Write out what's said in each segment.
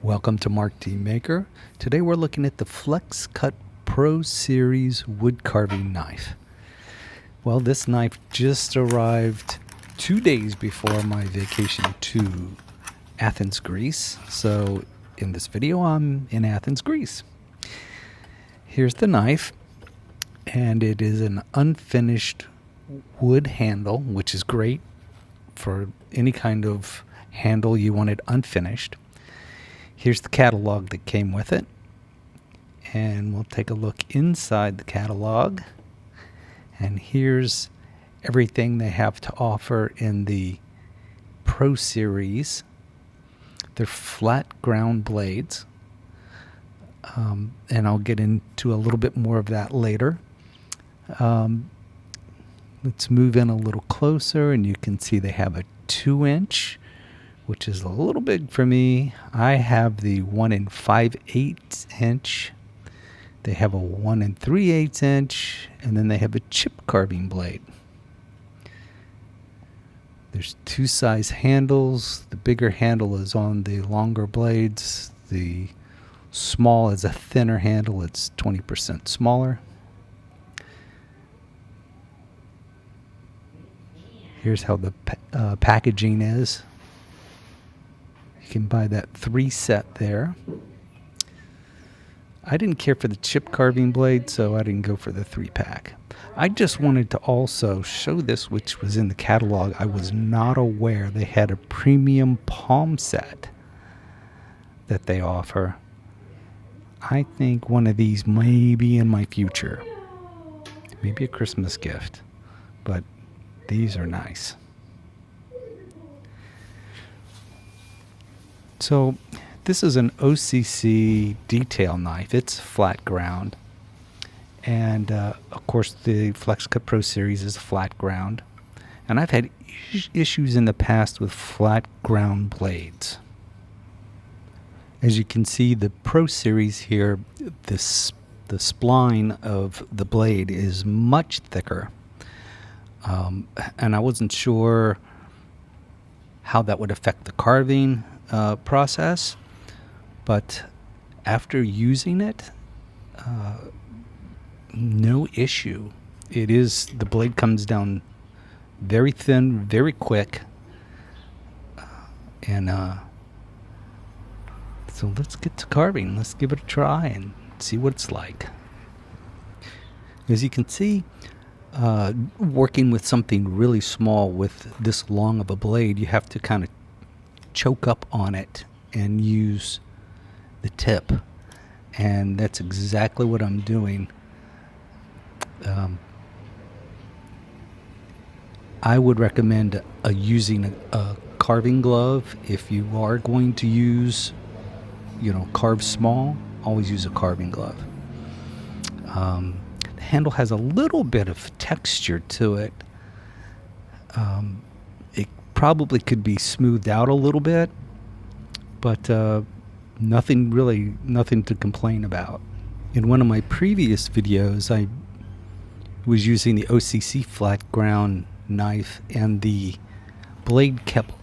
Welcome to Mark T. Maker. Today we're looking at the Flexcut Pro Series wood carving knife. Well, this knife just arrived 2 days before my vacation to Athens, Greece. So in this video, I'm in Athens, Greece. Here's the knife, and it is an unfinished wood handle, which is great for any kind of handle you want it unfinished. Here's the catalog that came with it, and we'll take a look inside the catalog. And here's everything they have to offer in the Pro Series. They're flat ground blades, and I'll get into a little bit more of that later. Let's move in a little closer, and you can see they have a 2-inch, which is a little big for me. I have the 1 5/8 inch. They have a 1 3/8 inch, and then they have a chip carving blade. There's 2 size handles. The bigger handle is on the longer blades. The small is a thinner handle. It's 20% smaller. Here's how the packaging is. You can buy that 3 set there. I didn't care for the chip carving blade, so I didn't go for the 3-pack. I just wanted to also show this, which was in the catalog. I was not aware they had a premium palm set that they offer. I think one of these may be in my future. Maybe a Christmas gift, but these are nice. So this is an OCC detail knife. It's flat ground. And of course the Flexcut Pro Series is flat ground. And I've had issues in the past with flat ground blades. As you can see, the Pro Series here, the spline of the blade is much thicker. And I wasn't sure how that would affect the carving process, but after using it, no issue. The blade comes down very thin, very quick, and so let's get to carving. Let's give it a try and see what it's like. As you can see, working with something really small with this long of a blade, you have to kind of choke up on it and use the tip, and that's exactly what I'm doing. I would recommend using a carving glove if you are going to use, carve small. Always use a carving glove. The handle has a little bit of texture to it. It probably could be smoothed out a little bit, but nothing to complain about. In one of my previous videos, I was using the OCC flat ground knife, and the blade kept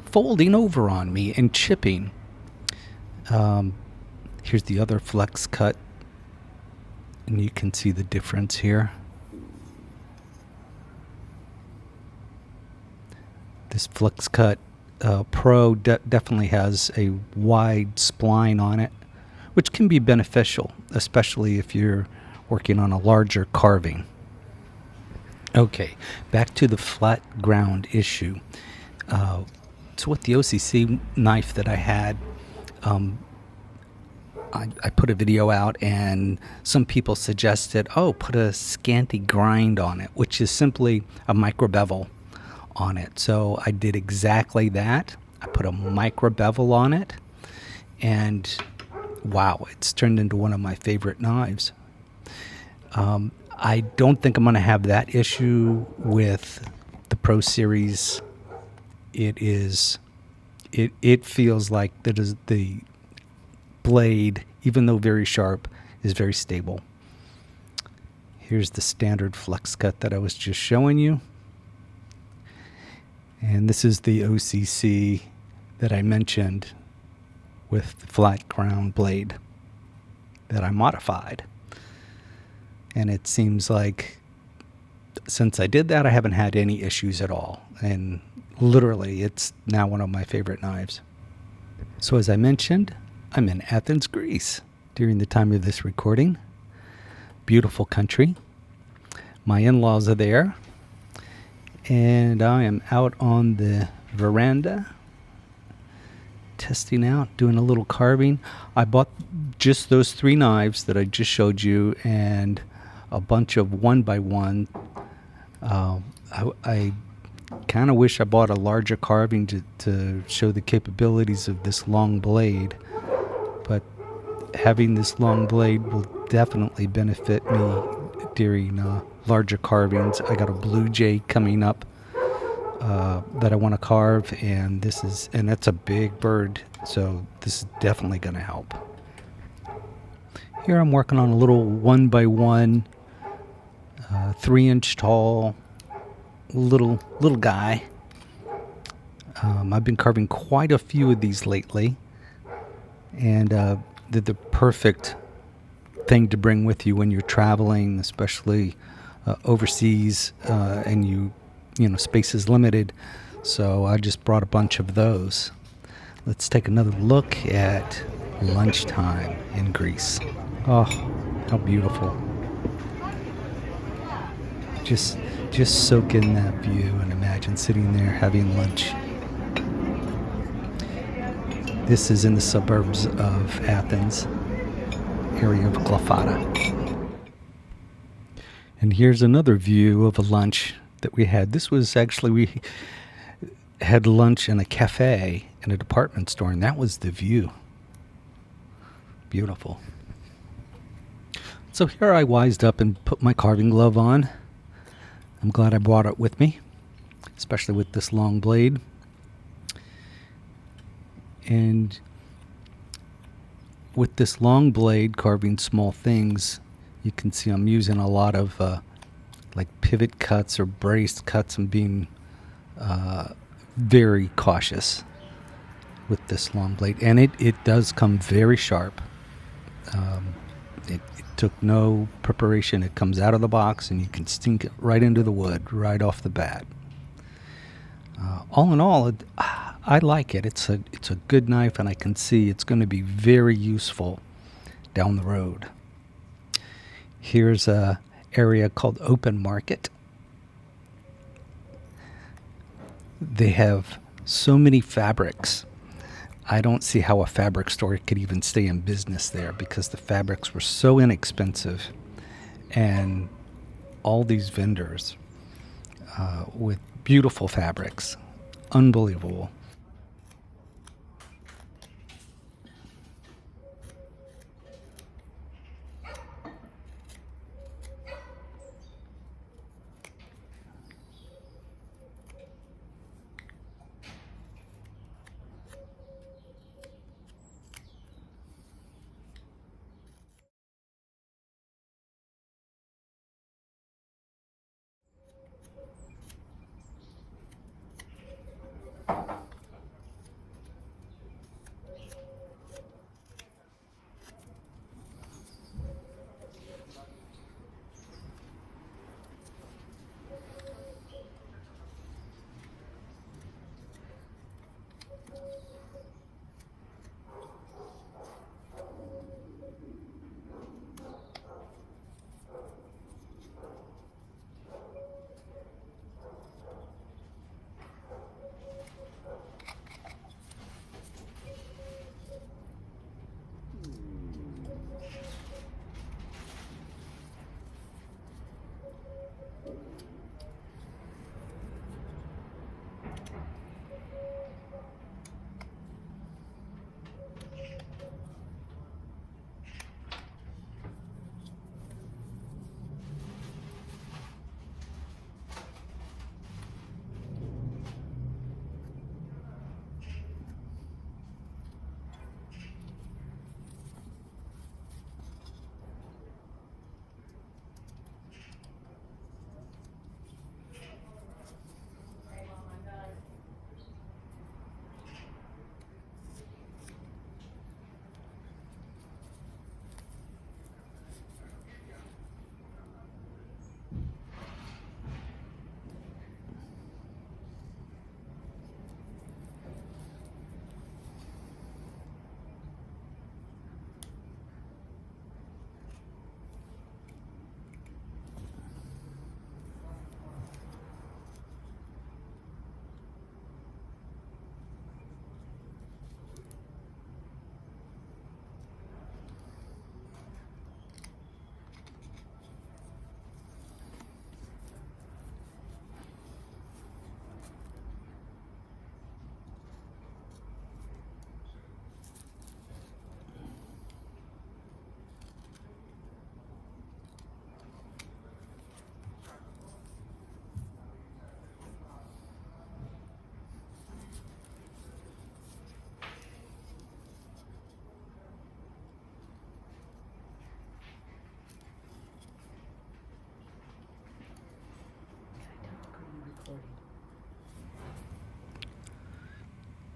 folding over on me and chipping. Here's the other Flexcut, and you can see the difference here. This Flexcut Pro definitely has a wide spline on it, which can be beneficial, especially if you're working on a larger carving. Okay, back to the flat ground issue. So with the OCC knife that I had, I put a video out, and some people suggested, put a scanty grind on it, which is simply a micro bevel on it. So I did exactly that. I put a micro bevel on it, and wow, it's turned into one of my favorite knives. I don't think I'm going to have that issue with the Pro Series. It feels like the blade, even though very sharp, is very stable. Here's the standard Flexcut that I was just showing you. And this is the OCC that I mentioned with the flat ground blade that I modified. And it seems like since I did that, I haven't had any issues at all. And literally, it's now one of my favorite knives. So as I mentioned, I'm in Athens, Greece during the time of this recording. Beautiful country. My in-laws are there. And I am out on the veranda testing out, doing a little carving. I bought just those 3 knives that I just showed you and a bunch of 1x1. I kind of wish I bought a larger carving to show the capabilities of this long blade, but having this long blade will definitely benefit me during larger carvings. I got a blue jay coming up that I want to carve, and that's a big bird, so this is definitely going to help. Here I'm working on a little 1x1, 3-inch tall little guy. I've been carving quite a few of these lately, and they're the perfect thing to bring with you when you're traveling, especially overseas, and you know, space is limited. So I just brought a bunch of those. Let's take another look at lunchtime in Greece. Oh, how beautiful. Just soak in that view and imagine sitting there having lunch. This is in the suburbs of Athens, area of Glafada. And here's another view of a lunch that we had. This was actually, we had lunch in a cafe in a department store, and that was the view. Beautiful. So here I wised up and put my carving glove on. I'm glad I brought it with me, especially with this long blade. And with this long blade carving small things, you can see I'm using a lot of like pivot cuts or braced cuts, and being very cautious with this long blade. And it does come very sharp. It took no preparation. It comes out of the box and you can sink it right into the wood right off the bat. All in all, I like it. It's a good knife, and I can see it's going to be very useful down the road. Here's a area called Open Market. They have so many fabrics. I don't see how a fabric store could even stay in business there, because the fabrics were so inexpensive, and all these vendors with beautiful fabrics. Unbelievable.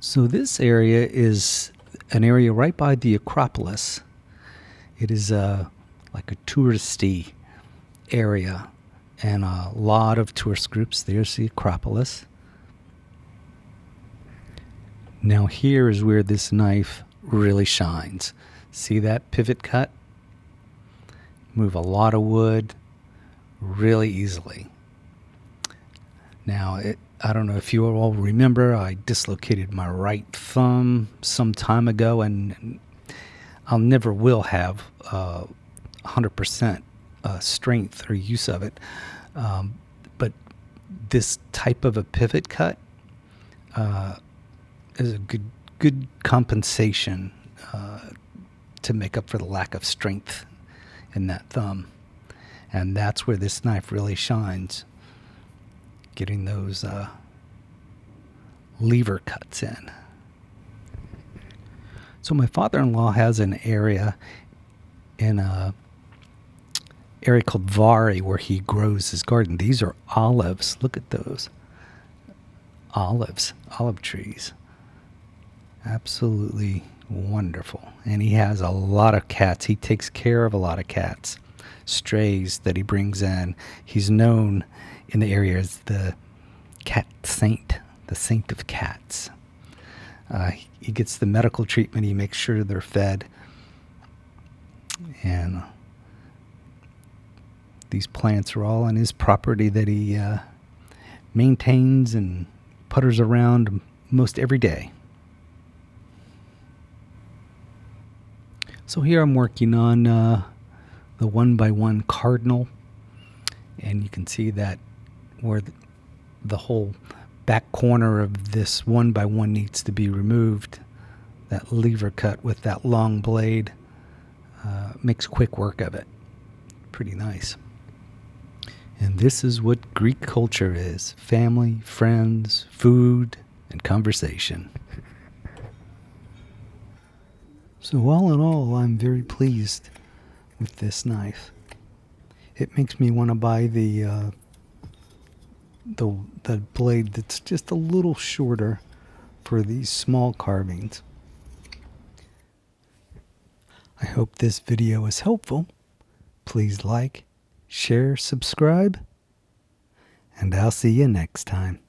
So this area is an area right by the Acropolis. It is like a touristy area, and a lot of tourist groups. There's the Acropolis. Now here is where this knife really shines. See that pivot cut? Move a lot of wood really easily. Now, I don't know if you all remember, I dislocated my right thumb some time ago, and I'll never will have 100% strength or use of it. But this type of a pivot cut is a good compensation to make up for the lack of strength in that thumb. And that's where this knife really shines, getting those lever cuts in. So my father-in-law has an area in a area called Vari where he grows his garden. These are olives. Look at those. Olive trees. Absolutely wonderful. And he has a lot of cats. He takes care of a lot of cats. Strays that he brings in. He's known in the area as the cat saint, the saint of cats. He gets the medical treatment. He makes sure they're fed. And these plants are all on his property that he maintains and putters around most every day. So here I'm working on the 1x1 cardinal, and you can see that where the whole back corner of this 1x1 needs to be removed. That lever cut with that long blade makes quick work of it. Pretty nice. And this is what Greek culture is: family, friends, food, and conversation. So all in all, I'm very pleased with this knife. It makes me want to buy the blade that's just a little shorter for these small carvings. I hope this video is helpful. Please like, share, subscribe, and I'll see you next time.